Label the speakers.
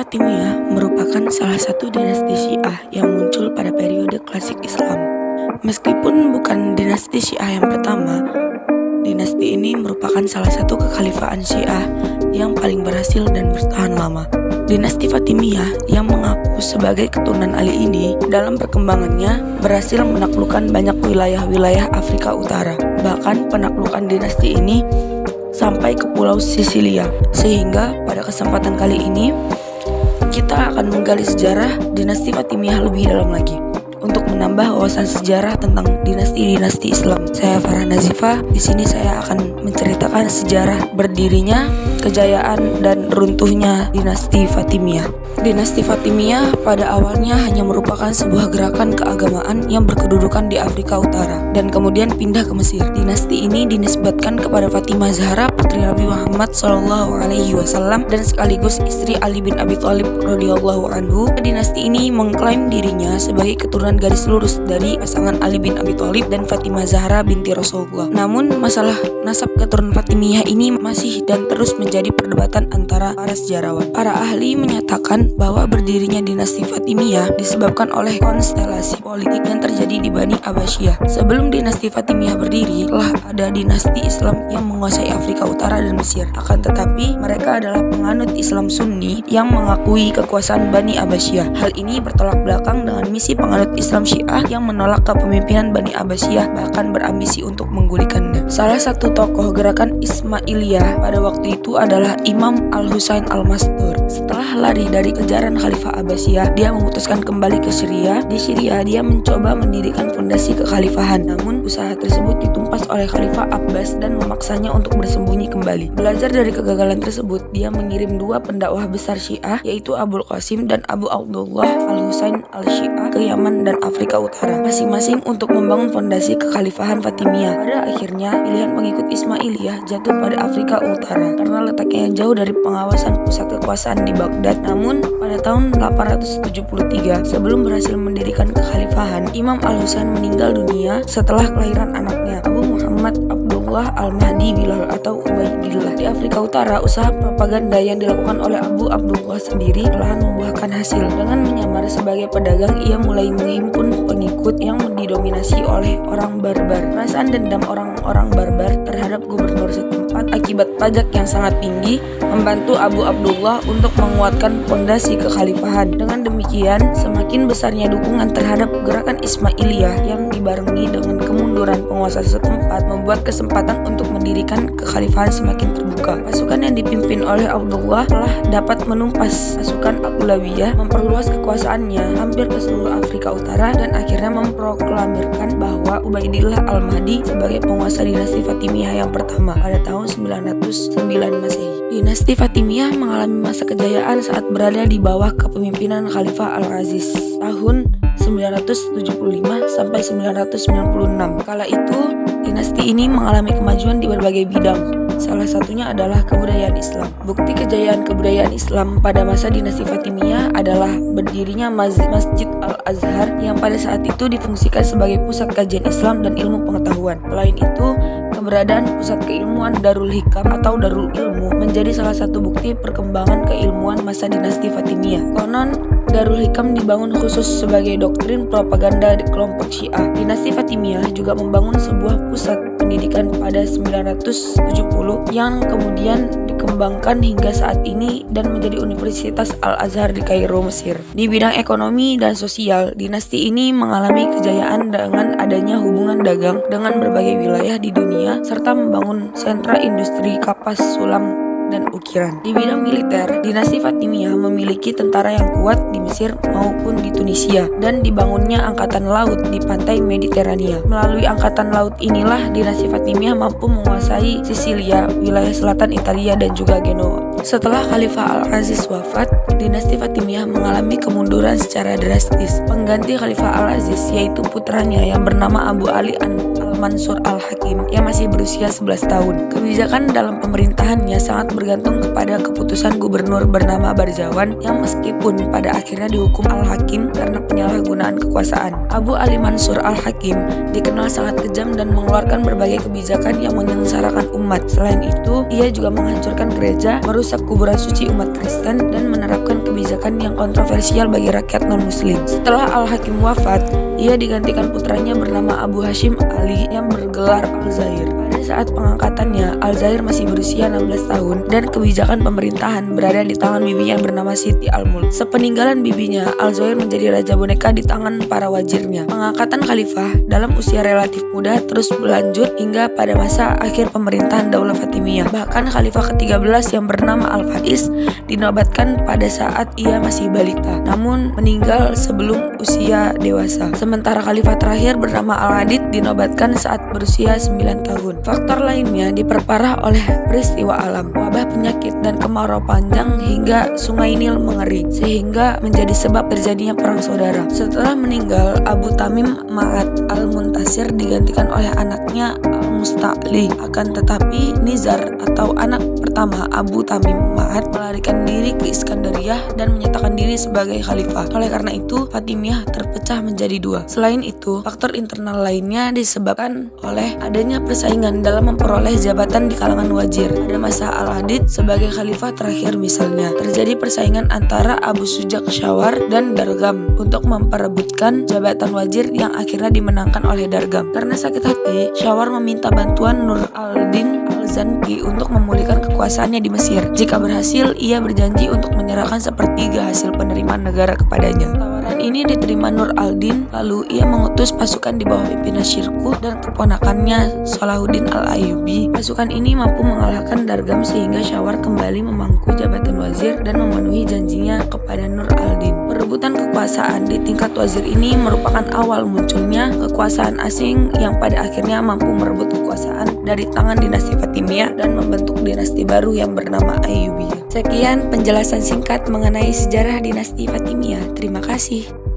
Speaker 1: Fatimiyah merupakan salah satu dinasti Syiah yang muncul pada periode klasik Islam. Meskipun bukan dinasti Syiah yang pertama, dinasti ini merupakan salah satu kekhalifahan Syiah yang paling berhasil dan bertahan lama. Dinasti Fatimiyah yang mengaku sebagai keturunan Ali ini dalam perkembangannya berhasil menaklukkan banyak wilayah-wilayah Afrika Utara. Bahkan penaklukan dinasti ini sampai ke Pulau Sisilia. Sehingga pada kesempatan kali ini kita akan menggali sejarah dinasti Fatimiyah lebih dalam lagi untuk menambah wawasan sejarah tentang dinasti-dinasti Islam. Saya Farah Nazifah. Di sini saya akan menceritakan sejarah berdirinya, kejayaan dan runtuhnya dinasti Fatimiyah. Dinasti Fatimiyah pada awalnya hanya merupakan sebuah gerakan keagamaan yang berkedudukan di Afrika Utara dan kemudian pindah ke Mesir. Dinasti ini dinisbatkan kepada Fatimah Zahra, putri Nabi Muhammad SAW dan sekaligus istri Ali bin Abi Thalib radhiyallahu anhu. Dinasti ini mengklaim dirinya sebagai keturunan garis lurus dari pasangan Ali bin Abi Thalib dan Fatimah Zahra binti Rasulullah. Namun masalah nasab keturunan Fatimiyah ini masih dan terus menjadi perdebatan antara para sejarawan. Para ahli menyatakan bahwa berdirinya dinasti Fatimiyah disebabkan oleh konstelasi politik yang terjadi di Bani Abbasiyah. Sebelum dinasti Fatimiyah berdiri, telah ada dinasti Islam yang menguasai Afrika Utara dan Mesir. Akan tetapi, mereka adalah penganut Islam Sunni yang mengakui kekuasaan Bani Abbasiyah. Hal ini bertolak belakang dengan misi penganut Islam Syiah yang menolak kepemimpinan Bani Abbasiyah, bahkan berambisi untuk menggulingkannya. Salah satu tokoh gerakan Ismailiyah pada waktu itu adalah Imam Al-Husain Al-Mastur. Setelah lari dari kejaran Khalifah Abbasiyah, dia memutuskan kembali ke Syria. Di Syria, dia mencoba mendirikan fondasi kekhalifahan. Namun, usaha tersebut ditumpas oleh Khalifah Abbas dan memaksanya untuk bersembunyi kembali. Belajar dari kegagalan tersebut, dia mengirim dua pendakwah besar Syiah, yaitu Abul Qasim dan Abu Abdullah Al-Husain Al-Syiah ke Yaman dan Afrika Utara, masing-masing untuk membangun fondasi kekhalifahan Fatimiyah. Pada akhirnya, pilihan pengikut Ismailiyah jatuh pada Afrika Utara karena letaknya yang jauh dari pengawasan pusat kekuasaan di Baghdad. Namun, pada tahun 873, sebelum berhasil mendirikan kekhalifahan, Imam Al-Husain meninggal dunia setelah kelahiran anaknya, Abu Muhammad Abdullah Al-Mahdi Bilal atau Ubaidillah. Di Afrika Utara, usaha propaganda yang dilakukan oleh Abu Abdullah sendiri telah membuahkan hasil. Dengan menyamar sebagai pedagang, ia mulai menghimpun pengikut yang didominasi oleh orang barbar. Perasaan dendam orang-orang barbar terhadap gubernur setempat akibat pajak yang sangat tinggi membantu Abu Abdullah untuk menguatkan fondasi kekhalifahan. Dengan demikian, semakin besarnya dukungan terhadap gerakan Ismailiyah yang dibarengi dengan kemunduran penguasa setempat membuat kesempatan untuk mendirikan kekhalifahan semakin terbuka. Pasukan yang dipimpin oleh Abdullah telah dapat menumpas pasukan Aghlabiyah, memperluas kekuasaannya hampir ke seluruh Afrika Utara dan akhirnya memproklamirkan bahwa Ubaidillah Al-Mahdi sebagai penguasa dinasti Fatimiyah yang pertama pada tahun 909 Masehi. Dinasti Fatimiyah mengalami masa kejayaan saat berada di bawah kepemimpinan Khalifah Al-Aziz tahun 975 sampai 996. Kala itu, dinasti ini mengalami kemajuan di berbagai bidang. Salah satunya adalah kebudayaan Islam. Bukti kejayaan kebudayaan Islam pada masa dinasti Fatimiyah adalah berdirinya Masjid Al-Azhar yang pada saat itu difungsikan sebagai pusat kajian Islam dan ilmu pengetahuan. Selain itu, keberadaan pusat keilmuan Darul Hikam atau Darul Ilmu menjadi salah satu bukti perkembangan keilmuan masa dinasti Fatimiyah. Konon, Darul Hikam dibangun khusus sebagai doktrin propaganda di kelompok Syiah. Dinasti Fatimiyah juga membangun sebuah pusat pendidikan pada 970 yang kemudian dikembangkan hingga saat ini dan menjadi Universitas Al-Azhar di Kairo, Mesir. Di bidang ekonomi dan sosial, dinasti ini mengalami kejayaan dengan adanya hubungan dagang dengan berbagai wilayah di dunia serta membangun sentra industri kapas sulam dan ukiran. Di bidang militer, dinasti Fatimiyah memiliki tentara yang kuat di Mesir maupun di Tunisia dan dibangunnya angkatan laut di pantai Mediterania. Melalui angkatan laut inilah dinasti Fatimiyah mampu menguasai Sisilia, wilayah selatan Italia dan juga Genoa. Setelah Khalifah Al-Aziz wafat, dinasti Fatimiyah mengalami kemunduran secara drastis. Pengganti Khalifah Al-Aziz yaitu putranya yang bernama Abu Ali Al Mansur al-Hakim yang masih berusia 11 tahun. Kebijakan dalam pemerintahannya sangat bergantung kepada keputusan gubernur bernama Barjawan yang meskipun pada akhirnya dihukum al-Hakim karena penyalahgunaan kekuasaan. Abu Ali Mansur al-Hakim dikenal sangat kejam dan mengeluarkan berbagai kebijakan yang menyengsarakan umat. Selain itu, ia juga menghancurkan gereja, merusak kuburan suci umat Kristen, dan menerapkan kebijakan yang kontroversial bagi rakyat non-muslim. Setelah al-Hakim wafat, ia digantikan putranya bernama Abu Hashim Ali yang bergelar Al-Zahir. Pada saat pengangkatannya, Al-Zahir masih berusia 16 tahun dan kebijakan pemerintahan berada di tangan bibinya bernama Siti Al-Mulk. Sepeninggalan bibinya, Al-Zahir menjadi raja boneka di tangan para wazirnya. Pengangkatan khalifah dalam usia relatif muda terus berlanjut hingga pada masa akhir pemerintahan Daulah Fatimiyah. Bahkan khalifah ke-13 yang bernama Al-Faiz dinobatkan pada saat ia masih balita, namun meninggal sebelum usia dewasa. Sementara khalifah terakhir bernama Al-Adid dinobatkan saat berusia 9 tahun. Faktor lainnya diperparah oleh peristiwa alam, wabah penyakit dan kemarau panjang hingga sungai Nil mengering, sehingga menjadi sebab terjadinya perang saudara. Setelah meninggal, Abu Tamim Ma'ad al-Muntasir digantikan oleh anaknya Al-Musta'li. Akan tetapi Nizar atau anak pertama Abu Tamim Ma'ad melarikan diri ke Iskandariyah dan menyatakan diri sebagai khalifah. Oleh karena itu, Fatimiyah terpecah menjadi dua. Selain itu, faktor internal lainnya disebabkan oleh adanya persaingan dalam memperoleh jabatan di kalangan wazir. Pada masa Al-Adid sebagai khalifah terakhir misalnya, terjadi persaingan antara Abu Sujak Syawar dan Dargam untuk memperebutkan jabatan wazir yang akhirnya dimenangkan oleh Dargam. Karena sakit hati, Syawar meminta bantuan Nur al-Din al-Zanki untuk memulihkan kekuasaannya di Mesir. Jika berhasil, ia berjanji untuk menyerahkan sepertiga hasil penerimaan negara kepadanya. Tawaran ini diterima Nur al-Din, lalu ia mengutus pasukan di bawah pimpinan Syirkuh dan keponakannya Salahuddin al-Ayyubi. Pasukan ini mampu mengalahkan Dargam sehingga Syawar kembali memangku jabatan wazir dan memenuhi janjinya kepada Nur al-Din. Perebutan kekuasaan di tingkat wazir ini merupakan awal munculnya kekuasaan asing yang pada akhirnya mampu merebut kekuasaan dari tangan dinasti Fatimiyah dan membentuk dinasti baru yang bernama Ayyubiyah. Sekian penjelasan singkat mengenai sejarah dinasti Fatimiyah. Terima kasih.